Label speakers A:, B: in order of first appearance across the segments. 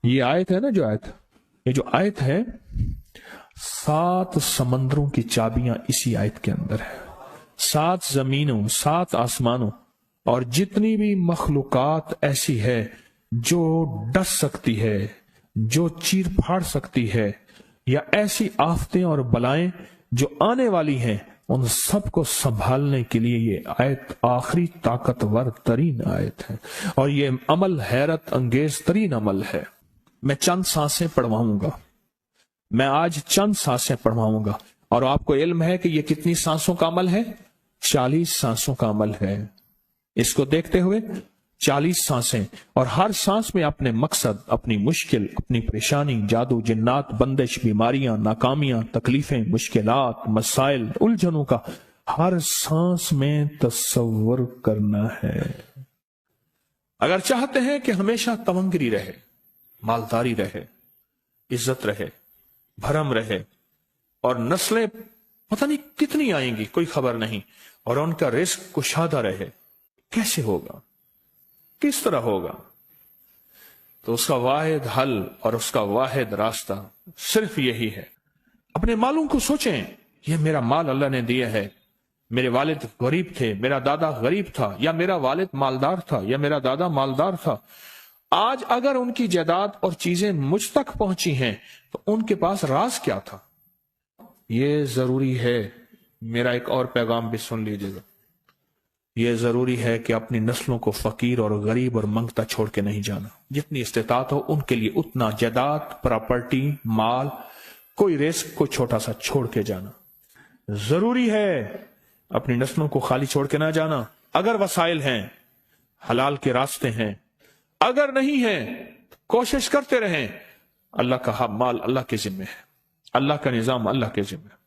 A: یہ آیت ہے نا، جو آیت، یہ جو آیت ہے 7 سمندروں کی چابیاں اسی آیت کے اندر ہے. 7 زمینوں، 7 آسمانوں اور جتنی بھی مخلوقات ایسی ہے جو ڈس سکتی ہے، جو چیر پھاڑ سکتی ہے، یا ایسی آفتیں اور بلائیں جو آنے والی ہیں، ان سب کو سنبھالنے کے لیے یہ آیت آخری طاقتور ترین آیت ہے. اور یہ عمل حیرت انگیز ترین عمل ہے. میں چند سانسیں پڑھواؤں گا، میں آج چند سانسیں پڑھواؤں گا، اور آپ کو علم ہے کہ یہ کتنی سانسوں کا عمل ہے؟ 40 سانسوں کا عمل ہے. اس کو دیکھتے ہوئے 40 سانسیں، اور ہر سانس میں اپنے مقصد، اپنی مشکل، اپنی پریشانی، جادو، جنات، بندش، بیماریاں، ناکامیاں، تکلیفیں، مشکلات، مسائل، الجھنوں کا ہر سانس میں تصور کرنا ہے. اگر چاہتے ہیں کہ ہمیشہ تمنگری رہے، مالداری رہے، عزت رہے، بھرم رہے، اور نسلیں پتہ نہیں کتنی آئیں گی کوئی خبر نہیں، اور ان کا رزق کشادہ رہے، کیسے ہوگا؟ کس طرح ہوگا؟ تو اس کا واحد حل اور اس کا واحد راستہ صرف یہی ہے. اپنے مالوں کو سوچیں، یہ میرا مال اللہ نے دیا ہے. میرے والد غریب تھے، میرا دادا غریب تھا، یا میرا والد مالدار تھا، یا میرا دادا مالدار تھا. آج اگر ان کی جائیداد اور چیزیں مجھ تک پہنچی ہیں تو ان کے پاس راز کیا تھا؟ یہ ضروری ہے. میرا ایک اور پیغام بھی سن لیجیے گا. یہ ضروری ہے کہ اپنی نسلوں کو فقیر اور غریب اور منگتا چھوڑ کے نہیں جانا. جتنی استطاعت ہو ان کے لیے اتنا جائیداد، پراپرٹی، مال، کوئی رزق کو چھوٹا سا چھوڑ کے جانا ضروری ہے. اپنی نسلوں کو خالی چھوڑ کے نہ جانا. اگر وسائل ہیں، حلال کے راستے ہیں، اگر نہیں ہیں کوشش کرتے رہیں. اللہ کا مال اللہ کے ذمہ ہے، اللہ کا نظام اللہ کے ذمہ ہے.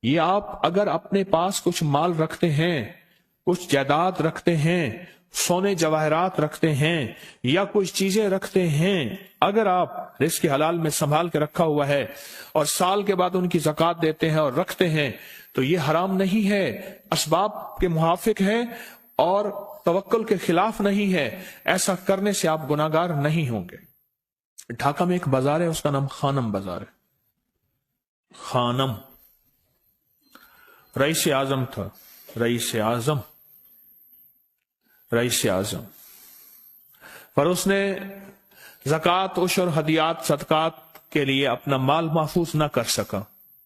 A: یہ آپ اگر اپنے پاس کچھ مال رکھتے ہیں، کچھ جائیداد رکھتے ہیں، سونے جواہرات رکھتے ہیں، یا کچھ چیزیں رکھتے ہیں، اگر آپ رزق حلال میں سنبھال کے رکھا ہوا ہے اور سال کے بعد ان کی زکوٰۃ دیتے ہیں اور رکھتے ہیں، تو یہ حرام نہیں ہے، اسباب کے موافق ہے اور توکل کے خلاف نہیں ہے. ایسا کرنے سے آپ گناہگار نہیں ہوں گے. ڈھاکہ میں ایک بازار ہے، اس کا نام خانم بازار ہے. خانم رئیس اعظم تھا، رئیس اعظم، رئیس اعظم. پر اس نے زکوٰۃ، عشر، ہدیات، صدقات کے لیے اپنا مال محفوظ نہ کر سکا.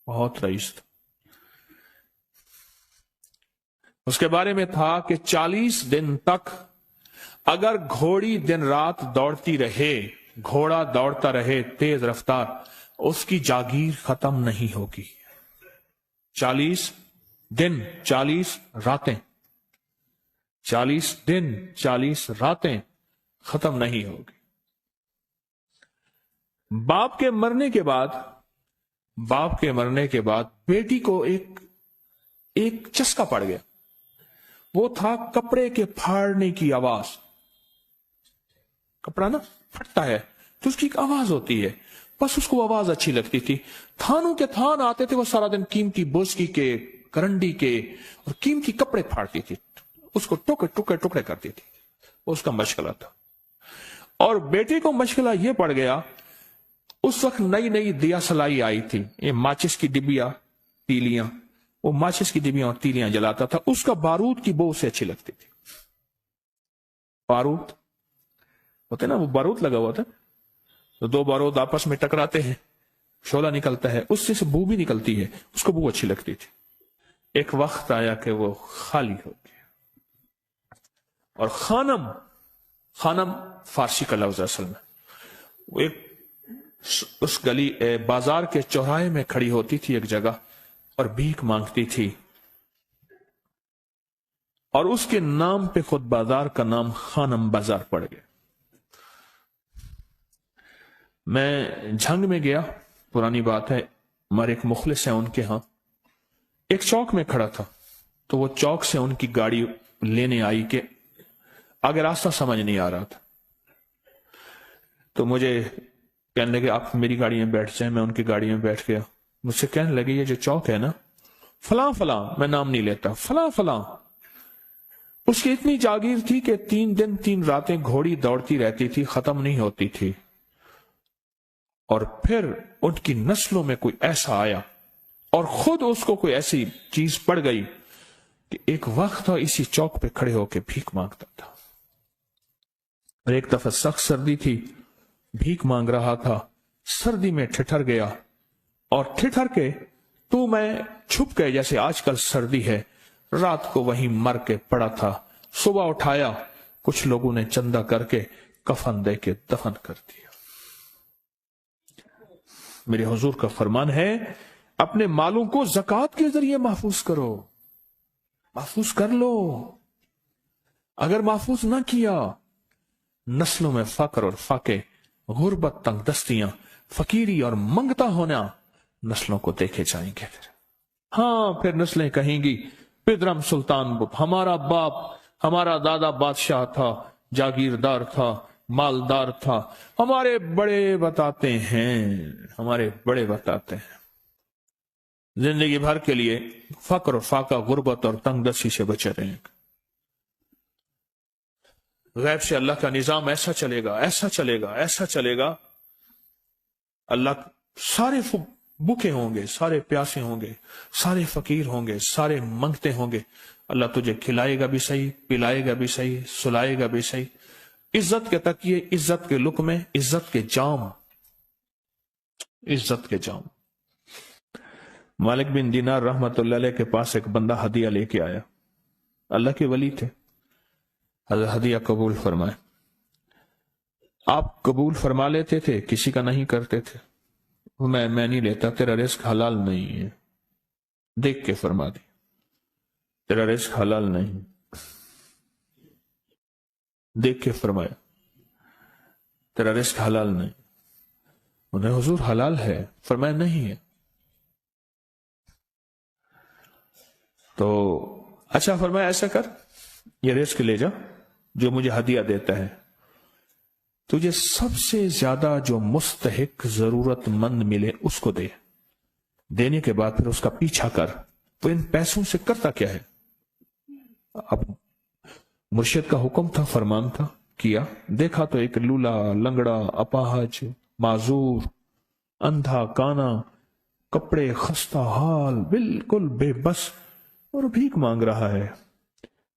A: بہت رئیس تھا. اس کے بارے میں تھا کہ 40 دن تک اگر گھوڑی دن رات دوڑتی رہے، گھوڑا دوڑتا رہے تیز رفتار، اس کی جاگیر ختم نہیں ہوگی. 40 دن 40 راتیں، 40 دن 40 راتیں ختم نہیں ہوگی. باپ کے مرنے کے بعد بیٹی کو ایک چسکا پڑ گیا. وہ تھا کپڑے کے پھاڑنے کی آواز. کپڑا نا پھٹتا ہے تو اس کی ایک آواز ہوتی ہے، بس اس کو آواز اچھی لگتی تھی. تھانوں کے تھان آتے تھے، وہ سارا دن قیمتی بوسکی کے، کرنڈی کے اور قیمتی کپڑے پھاڑتی تھی، اس کو ٹکڑے کرتی تھی. اس کا مشغلہ تھا. اور بیٹے کو مشغلہ یہ پڑ گیا، اس وقت نئی دیا سلائی آئی تھی، یہ ماچس کی ڈبیاں، تیلیاں، وہ ماچس کی ڈبیاں اور تیلیاں جلاتا تھا. اس کا بارود کی بو اسے اچھی لگتی تھی. بارود ہوتے نا، وہ بارود لگا ہوا تھا، تو 2 بارود آپس میں ٹکراتے ہیں، شعلہ نکلتا ہے، اس سے بو بھی نکلتی ہے، اس کو بو اچھی لگتی تھی. ایک وقت آیا کہ وہ خالی ہو گیا. اور خانم فارسی کا لفظ اصل میں، وہ ایک اس گلی بازار کے چوراہے میں کھڑی ہوتی تھی ایک جگہ اور بھیک مانگتی تھی، اور اس کے نام پہ خود بازار کا نام خانم بازار پڑ گیا. میں جھنگ میں گیا، پرانی بات ہے، ہمارے ایک مخلص ہیں ان کے ہاں، ایک چوک میں کھڑا تھا. تو وہ چوک سے ان کی گاڑی لینے آئی کہ آگے راستہ سمجھ نہیں آ رہا تھا. تو مجھے کہنے لگے آپ میری گاڑی میں بیٹھ جائیں. میں ان کی گاڑی میں بیٹھ گیا. مجھ سے کہنے لگے یہ جو چوک ہے نا، فلاں، میں نام نہیں لیتا، فلاں. اس کی اتنی جاگیر تھی کہ 3 دن 3 راتیں گھوڑی دوڑتی رہتی تھی، ختم نہیں ہوتی تھی. और फिर उनकी नस्लों में कोई ऐसा आया और खुद उसको कोई ऐसी चीज पड़ गई कि एक वक्त था इसी चौक पे खड़े होकर भीख मांगता था। और एक दफा सख्त सर्दी थी, भीख मांग रहा था, सर्दी में ठिठर गया और ठिठर के तू मैं छुप गए, जैसे आजकल सर्दी है। रात को वहीं मर के पड़ा था। सुबह उठाया, कुछ लोगों ने चंदा करके कफन दे के दफन कर दिया। मेरे हुजूर का फरमान है, अपने मालों को ज़कात के जरिए महफूज करो, महफूज कर लो। अगर महफूज ना किया, नस्लों में फक्र और फाके, गुर्बत, तंगदस्तियां, फकीरी और मंगता होना नस्लों को देखे जाएंगे। फिर नस्लें कहेंगी, पिदरम सुल्तान हमारा बाप, हमारा दादा बादशाह था, जागीरदार था, मालदार था, हमारे बड़े बताते हैं, हमारे बड़े बताते हैं। जिंदगी भर के लिए फक्र, फाका, गुर्बत और तंगदस्ती से बचे रहेंगे। गैब से अल्लाह का निजाम ऐसा चलेगा, ऐसा चलेगा, ऐसा चलेगा। अल्लाह सारे भूखे होंगे, सारे प्यासे होंगे, सारे फकीर होंगे, सारे मंगते होंगे। अल्लाह तुझे खिलाएगा भी सही, पिलाएगा भी सही, सुलाएगा भी सही। इज्जत के तकिए, इज्जत के लुक़मे, इज्जत के जाम, इज्जत के जाम। मालिक बिन दीनार रहमतुल्लाह अलैह के पास एक बंदा हदिया लेके आया। अल्लाह के वली थे। हदिया कबूल फरमाए। आप कबूल फरमा लेते थे, किसी का नहीं करते थे। मैं नहीं लेता, तेरा रिस्क हलाल नहीं है। देख के फरमा दी, तेरा रिस्क हलाल नहीं। देख के फरमाया, तेरा रिस्क हलाल नहीं। उन्हें हुजूर हलाल है, फरमाया नहीं है। तो अच्छा फरमाया, ऐसा कर, ये रिस्क ले जा जो मुझे हदिया देता है। तुझे सबसे ज्यादा जो मुस्तहिक, जरूरतमंद मिले उसको दे। देने के बाद फिर उसका पीछा कर। तो इन पैसों से करता क्या है? अब मुर्शिद का हुक्म था, फरमान था, किया। देखा तो एक लूला, लंगड़ा, अपाहज, माजूर, अंधा, काना, कपड़े खस्ता हाल, बिल्कुल बेबस, और भीख मांग रहा है।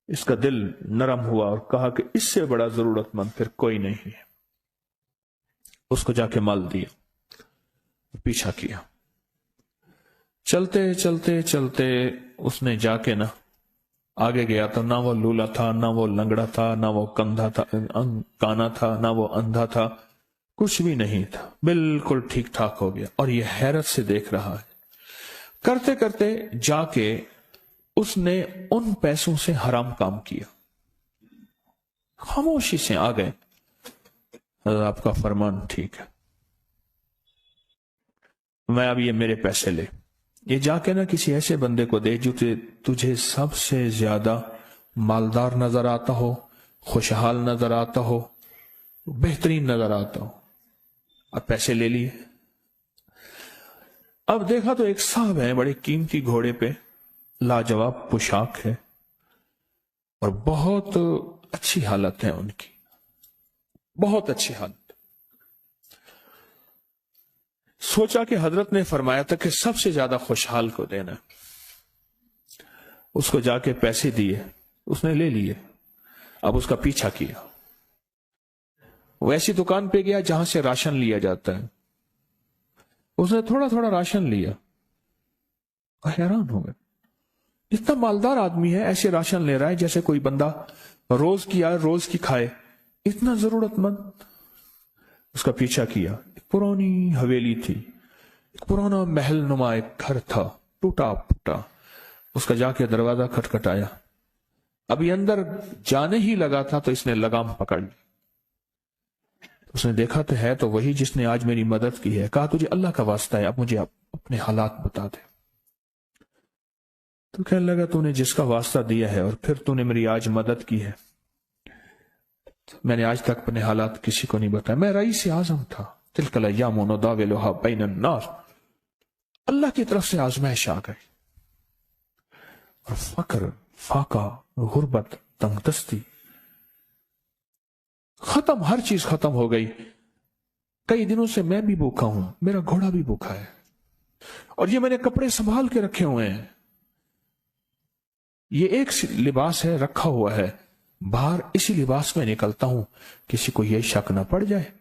A: इसका दिल नरम हुआ और कहा कि इससे बड़ा जरूरतमंद फिर कोई नहीं है। उसको जाके माल दिया, पीछा किया। चलते चलते चलते उसने जाके ना आगे गया तो ना वो लूला था, ना वो लंगड़ा था, ना वो कंधा था, काना था, ना वो अंधा था, कुछ भी नहीं था, बिल्कुल ठीक ठाक हो गया। और ये हैरत से देख रहा है। करते करते जाके उसने उन पैसों से हराम काम किया। खामोशी से आ गए, आपका फरमान ठीक है, मैं अब ये मेरे पैसे ले, ये जाके ना किसी ऐसे बंदे को दे जो तुझे सबसे ज्यादा मालदार नजर आता हो, खुशहाल नजर आता हो, बेहतरीन नजर आता हो। अब पैसे ले लिए। अब देखा तो एक साहब है, बड़े कीमती घोड़े पे, लाजवाब पोशाक है और बहुत अच्छी हालत है उनकी, बहुत अच्छी हालत। सोचा कि हजरत ने फरमाया था कि सबसे ज्यादा खुशहाल को देना। उसको जाके पैसे दिए, उसने ले लिए। अब उसका पीछा किया। वो ऐसी दुकान पे गया जहां से राशन लिया जाता है। उसने थोड़ा थोड़ा राशन लिया और हैरान हो गया, इतना मालदार आदमी है, ऐसे राशन ले रहा है जैसे कोई बंदा रोज की आए रोज की खाए, इतना जरूरतमंद। उसका पीछा किया। एक पुरानी हवेली थी, एक पुराना महल नुमा एक घर था, टूटा फूटा। उसका जाके दरवाजा खटखटाया। अभी अंदर जाने ही लगा था तो इसने लगाम पकड़ ली। उसने देखा तो है तो वही जिसने आज मेरी मदद की है। कहा तुझे अल्लाह का वास्ता है, अब मुझे अपने हालात बता दे। तो कहने लगा तूने जिसका वास्ता दिया है और फिर तूने मेरी आज मदद की है, मैंने आज तक अपने हालात किसी को नहीं बताया। मैं रईस आजम था। तिलकल अय्याम नुदाविलुहा बैनन नास। अल्लाह की तरफ से आजमाइश आ गई और फक्र, फाका, गुर्बत, तंगदस्ती खत्म, हर चीज खत्म हो गई। कई दिनों से मैं भी भूखा हूं, मेरा घोड़ा भी भूखा है, और ये मैंने कपड़े संभाल के रखे हुए हैं, ये एक लिबास है रखा हुआ है, बाहर इसी लिबास में निकलता हूं, किसी को यह शक ना पड़ जाए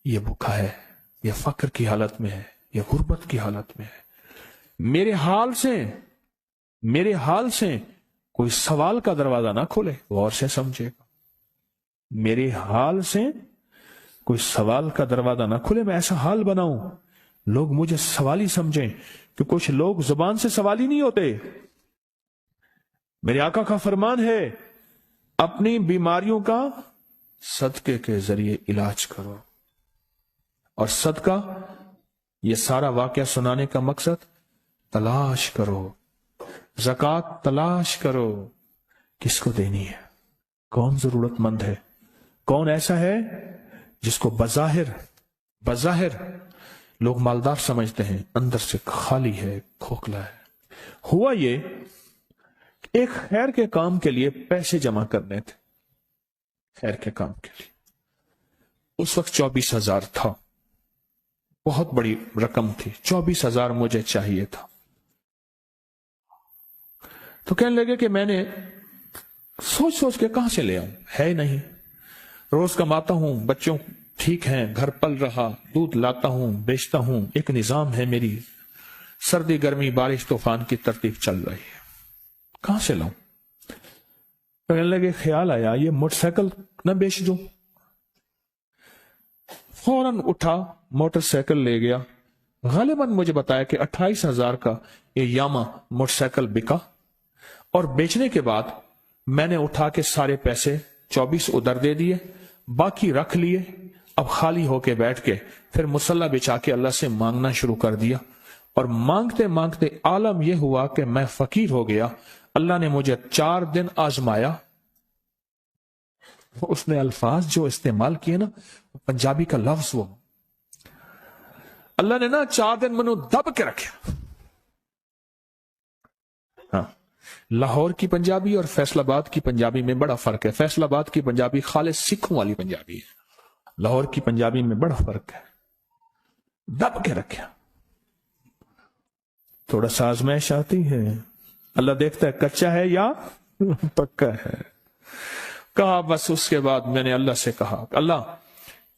A: ये भूखा है, ये फक्र की हालत में है, ये गुर्बत की हालत में है। मेरे हाल से कोई सवाल का दरवाजा ना खोले, गौर से समझेगा। मेरे हाल से कोई सवाल का दरवाजा ना खुले, मैं ऐसा हाल बनाऊं लोग मुझे सवाली समझें, कि कुछ लोग जुबान से सवाली नहीं होते। मेरे आका का फरमान है, अपनी बीमारियों का सदके के जरिए इलाज करो। और सदका, ये सारा वाकया सुनाने का मकसद, तलाश करो, ज़कात तलाश करो, किसको देनी है, कौन जरूरतमंद है, कौन ऐसा है जिसको बज़ाहिर लोग मालदार समझते हैं, अंदर से खाली है, खोखला है। हुआ ये, एक खैर के काम के लिए पैसे जमा करने थे, खैर के काम के लिए। उस वक्त 24,000 था, बहुत बड़ी रकम थी, 24,000 मुझे चाहिए था। तो कहने लगे कि मैंने सोच के कहां से ले आऊं, है नहीं, रोज कमाता हूं, बच्चों ठीक हैं, घर पल रहा, दूध लाता हूं, बेचता हूं, एक निजाम है मेरी, सर्दी गर्मी बारिश तूफान की तरतीब चल रही है, कहां से लाऊं। कहने लगे, ख्याल आया ये मोटरसाइकिल न बेच दूं। फौरन उठा, मोटरसाइकिल ले गया। गालिबन मुझे बताया कि 28,000 का ये यामा मोटरसाइकिल बिका, और बेचने के बाद मैंने उठा के सारे पैसे 24 उधर दे दिए, बाकी रख लिए। अब खाली होके बैठ के फिर मुसल्ला बिछा के अल्लाह से मांगना शुरू कर दिया, और मांगते मांगते आलम यह हुआ कि मैं फकीर हो गया। अल्लाह ने मुझे 4 दिन आजमाया। उसने अल्फाज जो इस्तेमाल किए ना, पंजाबी का लफ्ज, वो अल्लाह ने ना 4 दिन मनु दब के रखे। हाँ, लाहौर की पंजाबी और फैसलाबाद की पंजाबी में बड़ा फर्क है। फैसलाबाद की पंजाबी खालिस सिखों वाली पंजाबी है, लाहौर की पंजाबी में बड़ा फर्क है। दब के रखा, थोड़ा सा आजमाइश आती है, अल्लाह देखता है कच्चा है या पक्का है। कहा, बस उसके बाद मैंने अल्लाह से कहा, अल्लाह,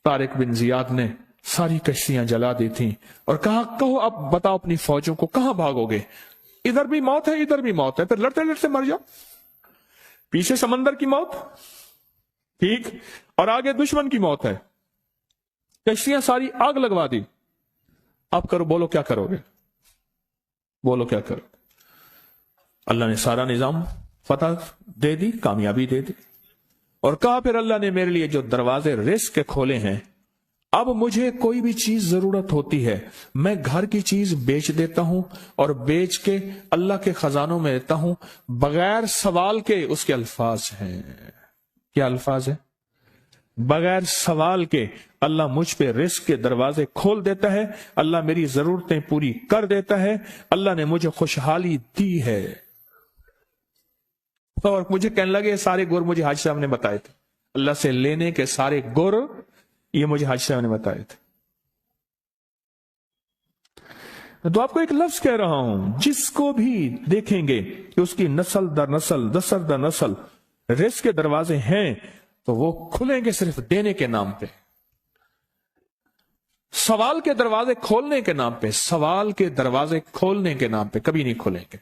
A: तारिक बिन जियाद ने सारी कश्तियां जला दी थी, और कहा, कहो अब बताओ अपनी फौजों को कहां भागोगे, इधर भी मौत है, इधर भी मौत है, फिर लड़ते लड़ते मर जाओ। पीछे समंदर की मौत, ठीक, और आगे दुश्मन की मौत है, कश्तियां सारी आग लगवा दी। अब करो, बोलो क्या करोगे, बोलो क्या करोगे। अल्लाह ने सारा निजाम फतह दे दी, कामयाबी दे दी, और कहा फिर अल्लाह ने मेरे लिए जो दरवाजे रिस्क के खोले हैं, अब मुझे कोई भी चीज जरूरत होती है, मैं घर की चीज बेच देता हूं, और बेच के अल्लाह के खजानों में देता हूं बगैर सवाल के। उसके अल्फाज हैं, क्या अल्फाज है, बगैर सवाल के अल्लाह मुझ पे रिस्क के दरवाजे खोल देता है, अल्लाह मेरी जरूरतें पूरी कर देता है, अल्लाह ने मुझे खुशहाली दी है। और मुझे कहने लगे, सारे गुर मुझे हाजी साहब ने बताए थे, अल्लाह से लेने के सारे गुर ये मुझे हाजी साहब ने बताए थे। तो आपको एक लफ्ज कह रहा हूं, जिसको भी देखेंगे कि उसकी नस्ल दर नस्ल, दसर दर नस्ल रिस्क के दरवाजे हैं, तो वो खुलेंगे सिर्फ देने के नाम पे, सवाल के दरवाजे खोलने के नाम पे, सवाल के दरवाजे खोलने के नाम पे कभी नहीं खुलेंगे।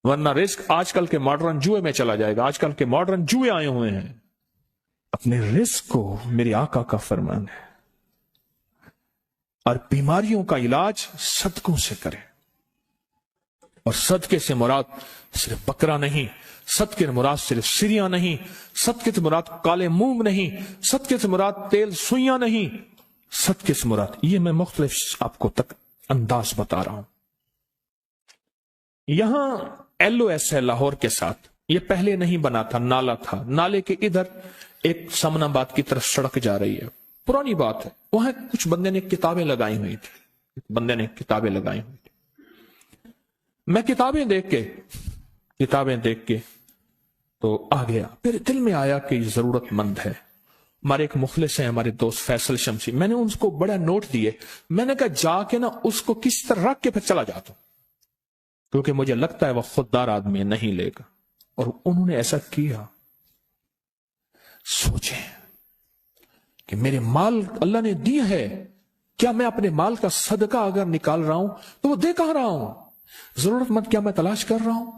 A: वरना रिस्क आजकल के मॉडर्न जुए में चला जाएगा। आजकल के मॉडर्न जुए आए हुए हैं। अपने रिस्क को मेरे आका का फरमान है, और बीमारियों का इलाज सदकों से करें। और सदके से मुराद सिर्फ बकरा नहीं, सदके से मुराद सिर्फ सिरिया नहीं, सदके से मुराद काले मूंग नहीं, सदके से मुराद तेल सुइयां नहीं, सदके से मुराद, ये मैं मुख्तलिफ आपको तक अंदाज बता रहा हूं। यहां LOS है लाहौर के साथ, ये पहले नहीं बना था, नाला था, नाले के इधर एक समनाबाद की तरफ सड़क जा रही है, पुरानी बात है। वहां कुछ बंदे ने किताबें लगाई हुई थी, बंदे ने किताबें लगाई हुई थी। मैं किताबें देख के तो आ गया, फिर दिल में आया कि जरूरतमंद है, ہمارے ایک مخلص ہیں ہمارے دوست فیصل شمسی، میں نے ان کو بڑا نوٹ دیے، میں نے کہا جا کے نا اس کو کس طرح رکھ کے پھر چلا جاتا ہوں، کیونکہ مجھے لگتا ہے وہ خوددار آدمی نہیں لے گا، اور انہوں نے ایسا کیا۔ سوچیں کہ میرے مال اللہ نے دیا ہے، کیا میں اپنے مال کا صدقہ اگر نکال رہا ہوں تو وہ دے کہاں رہا ہوں؟ ضرورت مند کیا میں تلاش کر رہا ہوں؟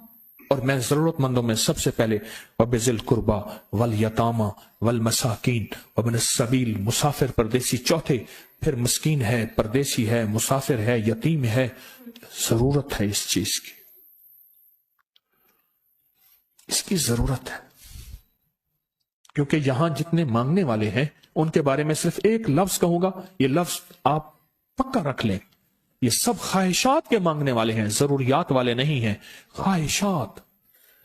A: اور میں ضرورت مندوں میں سب سے پہلے وَبِذِي الْقُرْبَى وَالْيَتَامَى وَالْمَسَاكِينِ وَابْنِ السَّبِيلِ، مسافر پردیسی چوتھے، پھر مسکین ہے، پردیسی ہے، مسافر ہے، یتیم ہے۔ ضرورت ہے اس چیز کی، اس کی ضرورت ہے، کیونکہ یہاں جتنے مانگنے والے ہیں ان کے بارے میں صرف ایک لفظ کہوں گا، یہ لفظ آپ پکا رکھ لیں، یہ سب خواہشات کے مانگنے والے ہیں، ضروریات والے نہیں ہیں، خواہشات۔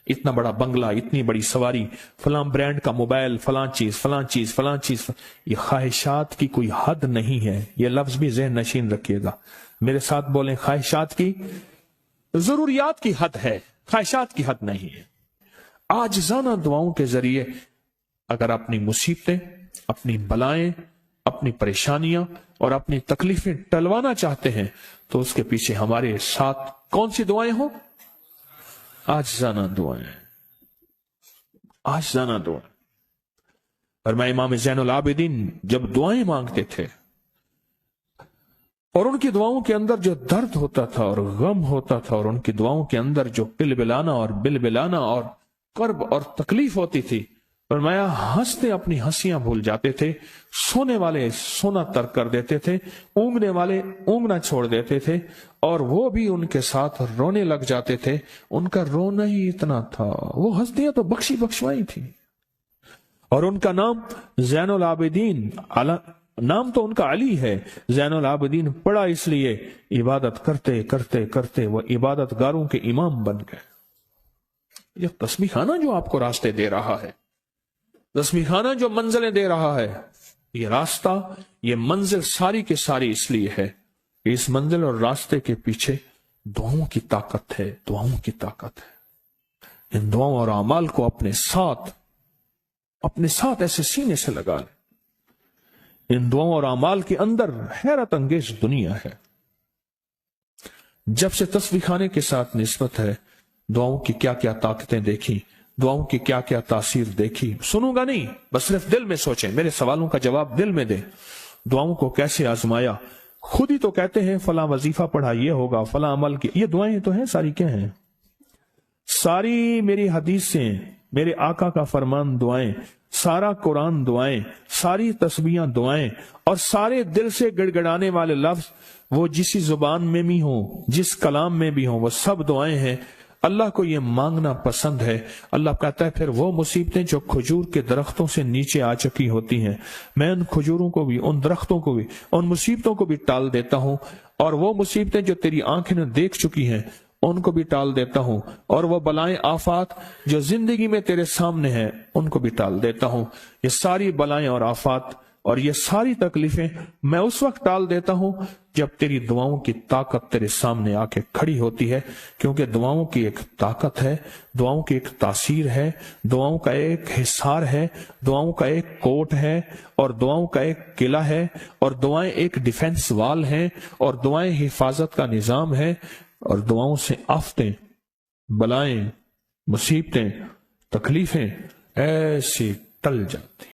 A: اتنا بڑا بنگلہ، اتنی بڑی سواری، فلاں برانڈ کا موبائل، فلاں چیز فلاں چیز فلاں چیز، یہ خواہشات کی کوئی حد نہیں ہے، یہ لفظ بھی ذہن نشین رکھیے گا، میرے ساتھ بولیں، خواہشات کی، ضروریات کی حد ہے، خواہشات کی حد نہیں ہے۔ عاجزانہ دعاؤں کے ذریعے اگر اپنی مصیبتیں، اپنی بلائیں، اپنی پریشانیاں اور اپنی تکلیفیں ٹلوانا چاہتے ہیں تو اس کے پیچھے ہمارے ساتھ کون سی دعائیں ہوں؟ عاجزانہ دعائیں، عاجزانہ دعائیں۔ اور میں امام زین العابدین جب دعائیں مانگتے تھے اور ان کی دعاؤں کے اندر جو درد ہوتا تھا اور غم ہوتا تھا، اور ان کی دعاؤں کے اندر جو پلبلانا اور بلبلانا اور کرب اور تکلیف ہوتی تھی، فرمایا ہنستے اپنی ہنسیاں بھول جاتے تھے، سونے والے سونا ترک کر دیتے تھے، اونگنے والے اونگنا چھوڑ دیتے تھے، اور وہ بھی ان کے ساتھ رونے لگ جاتے تھے۔ ان کا رونا ہی اتنا تھا، وہ ہنسیاں تو بخشی بخشوائی تھی، اور ان کا نام زین العابدین، نام تو ان کا علی ہے، زین العابدین پڑا اس لیے عبادت کرتے کرتے کرتے وہ عبادت گاروں کے امام بن گئے۔ یہ تسبیح خانہ جو آپ کو راستے دے رہا ہے، تسبیح خانہ جو منزلیں دے رہا ہے، یہ راستہ، یہ منزل ساری کے ساری اس لیے ہے کہ اس منزل اور راستے کے پیچھے دعاؤں کی طاقت ہے، دعاؤں کی طاقت ہے۔ ان دعاؤں اور اعمال کو اپنے ساتھ ایسے سینے سے لگا لیں۔ ان دعاؤں اور اعمال کے اندر حیرت انگیز دنیا ہے۔ جب سے تسبیح خانے کے ساتھ نسبت ہے، دعاؤں کی کیا کیا طاقتیں دیکھی، دعاؤں کی کیا کیا تاثیر دیکھی۔ سنوں گا نہیں، بس صرف دل میں سوچیں، میرے سوالوں کا جواب دل میں دیں۔ دعاؤں کو کیسے آزمایا، خود ہی تو کہتے ہیں فلاں وظیفہ پڑھا یہ ہوگا، فلاں عمل کی، یہ دعائیں تو ہیں ساری، کیا ہیں؟ ساری میری حدیثیں، میرے آقا کا فرمان دعائیں، سارا قرآن دعائیں، ساری تسبیحاں دعائیں، اور سارے دل سے گڑ گڑانے والے لفظ وہ جس زبان میں بھی ہوں، جس کلام میں بھی ہوں، وہ سب دعائیں ہیں۔ اللہ کو یہ مانگنا پسند ہے۔ اللہ کہتا ہے پھر وہ مصیبتیں جو کھجور کے درختوں سے نیچے آ چکی ہوتی ہیں، میں ان کھجوروں کو بھی، ان درختوں کو بھی، ان مصیبتوں کو بھی ٹال دیتا ہوں، اور وہ مصیبتیں جو تیری آنکھیں نے دیکھ چکی ہیں ان کو بھی ٹال دیتا ہوں، اور وہ بلائیں آفات جو زندگی میں تیرے سامنے ہیں ان کو بھی ٹال دیتا ہوں۔ یہ ساری بلائیں اور آفات اور یہ ساری تکلیفیں میں اس وقت ٹال دیتا ہوں جب تیری دعاؤں کی طاقت تیرے سامنے آ کے کھڑی ہوتی ہے، کیونکہ دعاؤں کی ایک طاقت ہے، دعاؤں کی ایک تاثیر ہے، دعاؤں کا ایک حصار ہے، دعاؤں کا ایک کوٹ ہے، اور دعاؤں کا ایک قلعہ ہے، اور دعائیں ایک ڈیفنس وال ہیں، اور دعائیں حفاظت کا نظام ہے، اور دعاؤں سے آفتیں، بلائیں، مصیبتیں، تکلیفیں ایسی ٹل جاتی۔